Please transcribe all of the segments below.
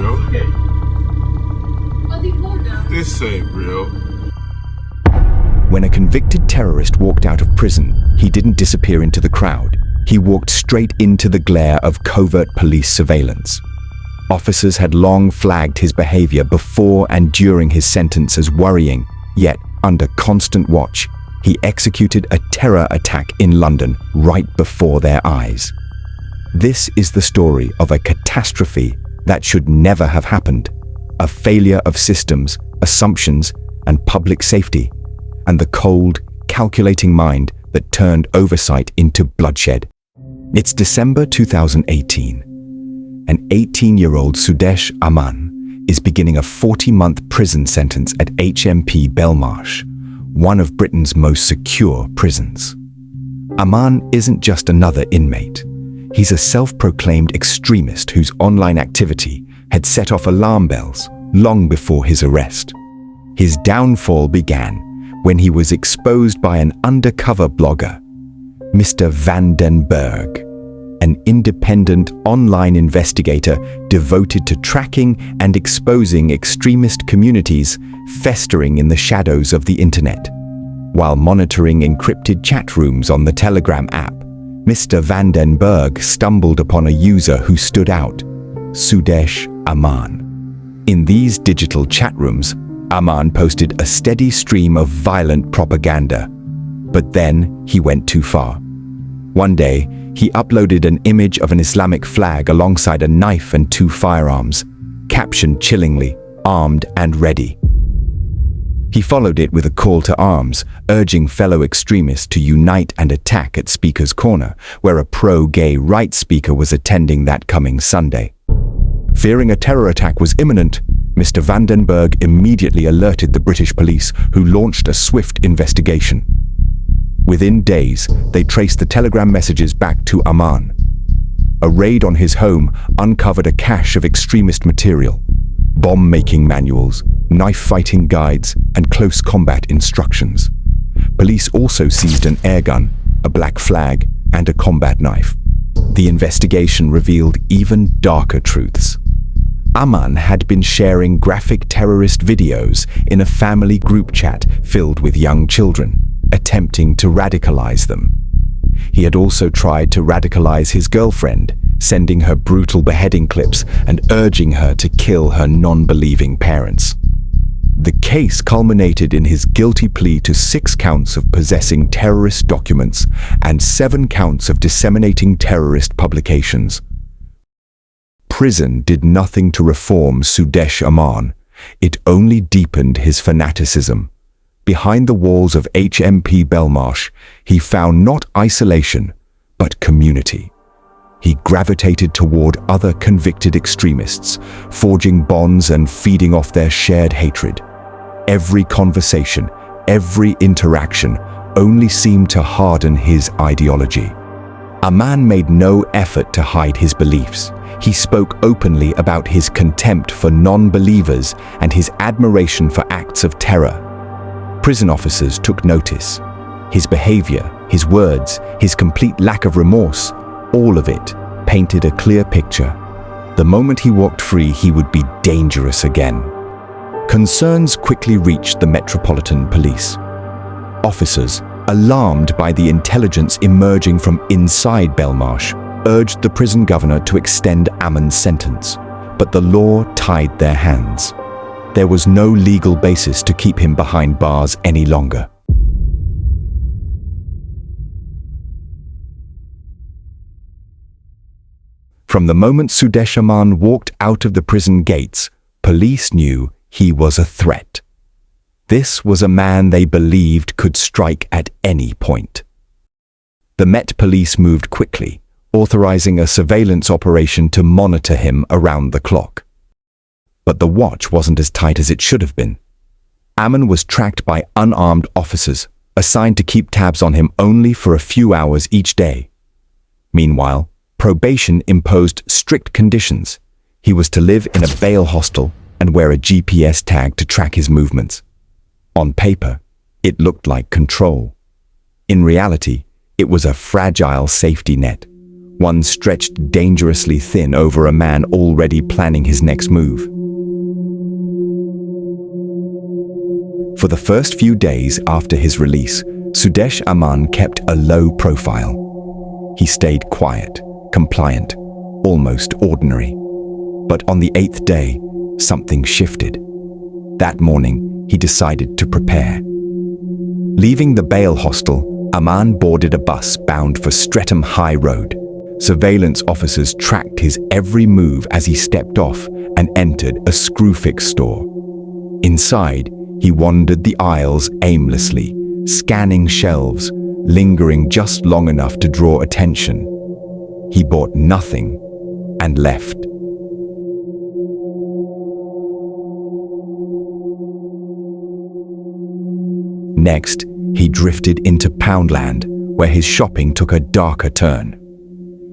real. This ain't real. When a convicted terrorist walked out of prison, he didn't disappear into the crowd. He walked straight into the glare of covert police surveillance. Officers had long flagged his behavior before and during his sentence as worrying, yet under constant watch, he executed a terror attack in London right before their eyes. This is the story of a catastrophe that should never have happened, a failure of systems, assumptions, and public safety, and the cold, calculating mind that turned oversight into bloodshed. It's December 2018. An 18-year-old Sudesh Amman is beginning a 40-month prison sentence at HMP Belmarsh, one of Britain's most secure prisons. Amman isn't just another inmate. He's a self-proclaimed extremist whose online activity had set off alarm bells long before his arrest. His downfall began when he was exposed by an undercover blogger, Mr. Van den Berg, an independent online investigator devoted to tracking and exposing extremist communities festering in the shadows of the internet. While monitoring encrypted chat rooms on the Telegram app, Mr. Van den Berg stumbled upon a user who stood out, Sudesh Amman. In these digital chat rooms, Amman posted a steady stream of violent propaganda. But then he went too far. One day, he uploaded an image of an Islamic flag alongside a knife and 2 firearms, captioned chillingly, "Armed and ready." He followed it with a call to arms, urging fellow extremists to unite and attack at Speaker's Corner, where a pro-gay rights speaker was attending that coming Sunday. Fearing a terror attack was imminent, Mr. Van den Berg immediately alerted the British police, who launched a swift investigation. Within days, they traced the Telegram messages back to Amman. A raid on his home uncovered a cache of extremist material, bomb-making manuals, knife-fighting guides, and close combat instructions. Police also seized an airgun, a black flag, and a combat knife. The investigation revealed even darker truths. Amman had been sharing graphic terrorist videos in a family group chat filled with young children, attempting to radicalize them. He had also tried to radicalize his girlfriend, sending her brutal beheading clips and urging her to kill her non-believing parents. The case culminated in his guilty plea to 6 counts of possessing terrorist documents and 7 counts of disseminating terrorist publications. Prison did nothing to reform Sudesh Amman. It only deepened his fanaticism. Behind the walls of HMP Belmarsh, he found not isolation, but community. He gravitated toward other convicted extremists, forging bonds and feeding off their shared hatred. Every conversation, every interaction only seemed to harden his ideology. Amman made no effort to hide his beliefs. He spoke openly about his contempt for non-believers and his admiration for acts of terror. Prison officers took notice. His behavior, his words, his complete lack of remorse, all of it painted a clear picture. The moment he walked free, he would be dangerous again. Concerns quickly reached the Metropolitan Police. Officers, alarmed by the intelligence emerging from inside Belmarsh, urged the prison governor to extend Amman's sentence, but the law tied their hands. There was no legal basis to keep him behind bars any longer. From the moment Sudesh Amman walked out of the prison gates, police knew he was a threat. This was a man they believed could strike at any point. The Met Police moved quickly, authorizing a surveillance operation to monitor him around the clock. But the watch wasn't as tight as it should have been. Amman was tracked by unarmed officers, assigned to keep tabs on him only for a few hours each day. Meanwhile, probation imposed strict conditions. He was to live in a bail hostel and wear a GPS tag to track his movements. On paper, it looked like control. In reality, it was a fragile safety net, one stretched dangerously thin over a man already planning his next move. For the first few days after his release, Sudesh Amman kept a low profile. He stayed quiet, compliant, almost ordinary. But on the 8th day, something shifted. That morning, he decided to prepare. Leaving the bail hostel, Amman boarded a bus bound for Streatham High Road. Surveillance officers tracked his every move as he stepped off and entered a screw-fix store. Inside, he wandered the aisles aimlessly, scanning shelves, lingering just long enough to draw attention. He bought nothing and left. Next, he drifted into Poundland, where his shopping took a darker turn.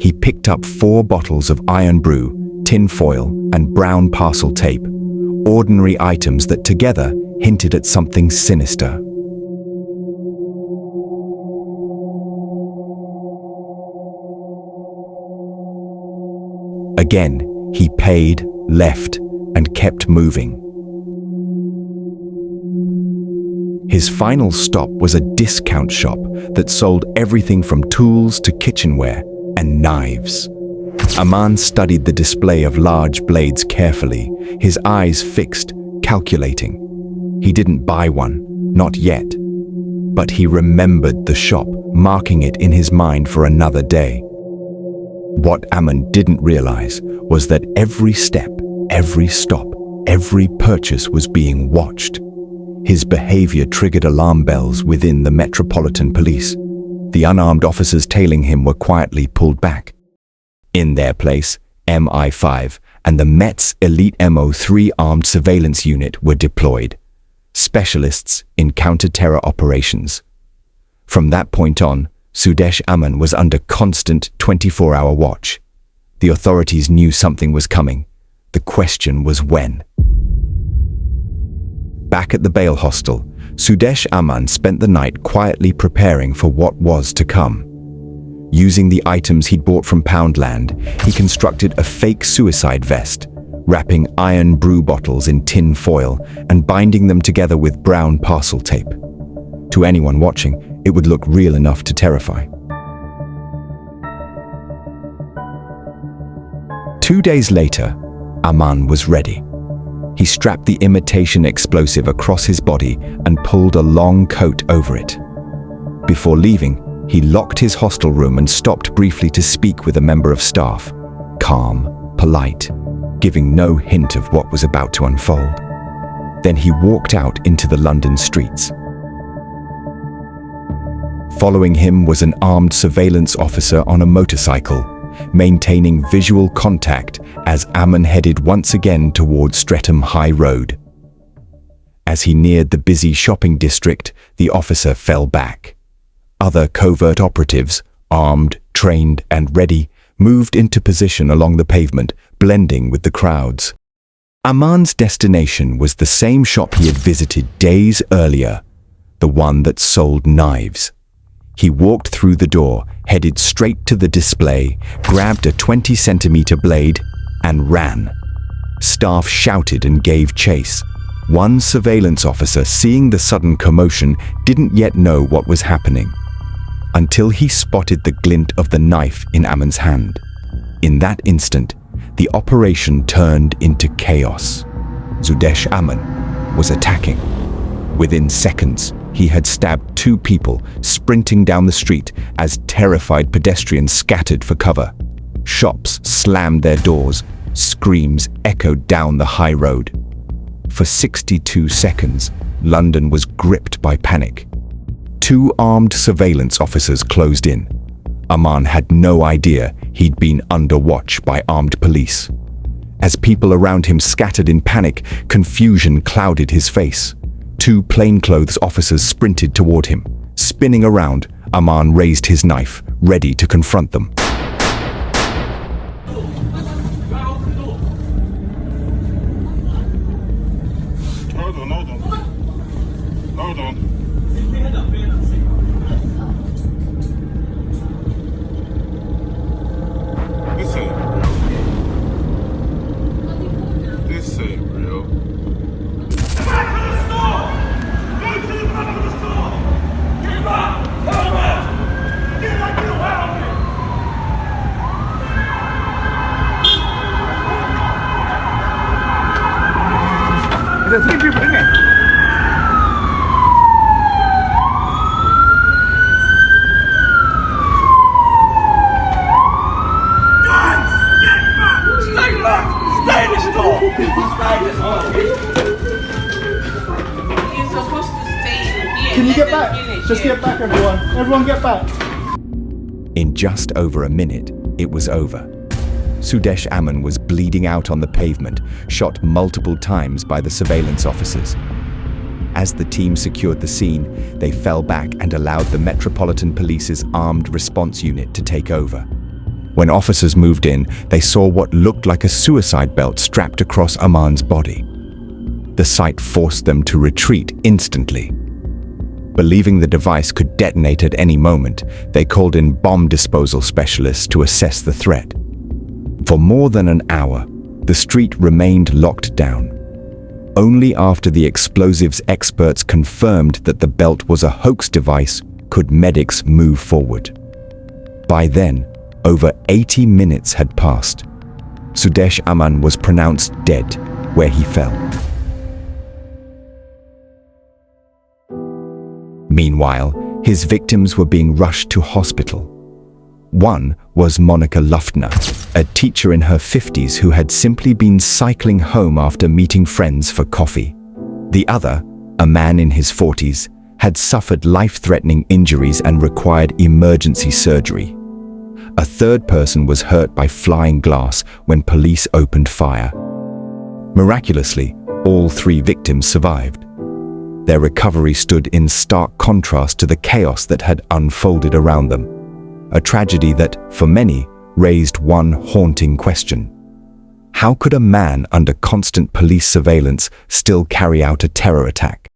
He picked up 4 bottles of iron brew, tin foil, and brown parcel tape, ordinary items that together hinted at something sinister. Again, he paid, left, and kept moving. His final stop was a discount shop that sold everything from tools to kitchenware and knives. Amman studied the display of large blades carefully, his eyes fixed, calculating. He didn't buy one, not yet. But he remembered the shop, marking it in his mind for another day. What Amman didn't realize was that every step, every stop, every purchase was being watched. His behavior triggered alarm bells within the Metropolitan Police. The unarmed officers tailing him were quietly pulled back. In their place, MI5 and the Met's elite MO3 armed surveillance unit were deployed, specialists in counter-terror operations. From that point on, Sudesh Amman was under constant 24-hour watch. The authorities knew something was coming. The question was when. Back at the bail hostel, Sudesh Amman spent the night quietly preparing for what was to come. Using the items he'd bought from Poundland, he constructed a fake suicide vest, wrapping iron brew bottles in tin foil and binding them together with brown parcel tape. To anyone watching, it would look real enough to terrify. 2 days later, Amman was ready. He strapped the imitation explosive across his body and pulled a long coat over it. Before leaving, he locked his hostel room and stopped briefly to speak with a member of staff, calm, polite, giving no hint of what was about to unfold. Then he walked out into the London streets. Following him was an armed surveillance officer on a motorcycle, maintaining visual contact as Amman headed once again towards Streatham High Road. As he neared the busy shopping district, the officer fell back. Other covert operatives, armed, trained, and ready, moved into position along the pavement, blending with the crowds. Amman's destination was the same shop he had visited days earlier, the one that sold knives. He walked through the door, headed straight to the display, grabbed a 20-centimeter blade, and ran. Staff shouted and gave chase. One surveillance officer, seeing the sudden commotion, didn't yet know what was happening, until he spotted the glint of the knife in Amman's hand. In that instant, the operation turned into chaos. Sudesh Amman was attacking. Within seconds, he had stabbed 2 people, sprinting down the street as terrified pedestrians scattered for cover. Shops slammed their doors. Screams echoed down the high road. For 62 seconds, London was gripped by panic. 2 armed surveillance officers closed in. Amman had no idea he'd been under watch by armed police. As people around him scattered in panic, confusion clouded his face. 2 plainclothes officers sprinted toward him. Spinning around, Amman raised his knife, ready to confront them. Hold on. There's 3 people, isn't it? Can you get back? Just get back, everyone. Everyone get back. In just over a minute, it was over. Sudesh Amman was bleeding out on the pavement, shot multiple times by the surveillance officers. As the team secured the scene, they fell back and allowed the Metropolitan Police's armed response unit to take over. When officers moved in, they saw what looked like a suicide belt strapped across Amman's body. The sight forced them to retreat instantly. Believing the device could detonate at any moment, they called in bomb disposal specialists to assess the threat. For more than an hour, the street remained locked down. Only after the explosives experts confirmed that the belt was a hoax device could medics move forward. By then, over 80 minutes had passed. Sudesh Amman was pronounced dead where he fell. Meanwhile, his victims were being rushed to hospital. One was Monica Luftner, a teacher in her 50s who had simply been cycling home after meeting friends for coffee. The other, a man in his 40s, had suffered life-threatening injuries and required emergency surgery. A third person was hurt by flying glass when police opened fire. Miraculously, all 3 victims survived. Their recovery stood in stark contrast to the chaos that had unfolded around them. A tragedy that, for many, raised one haunting question. How could a man under constant police surveillance still carry out a terror attack?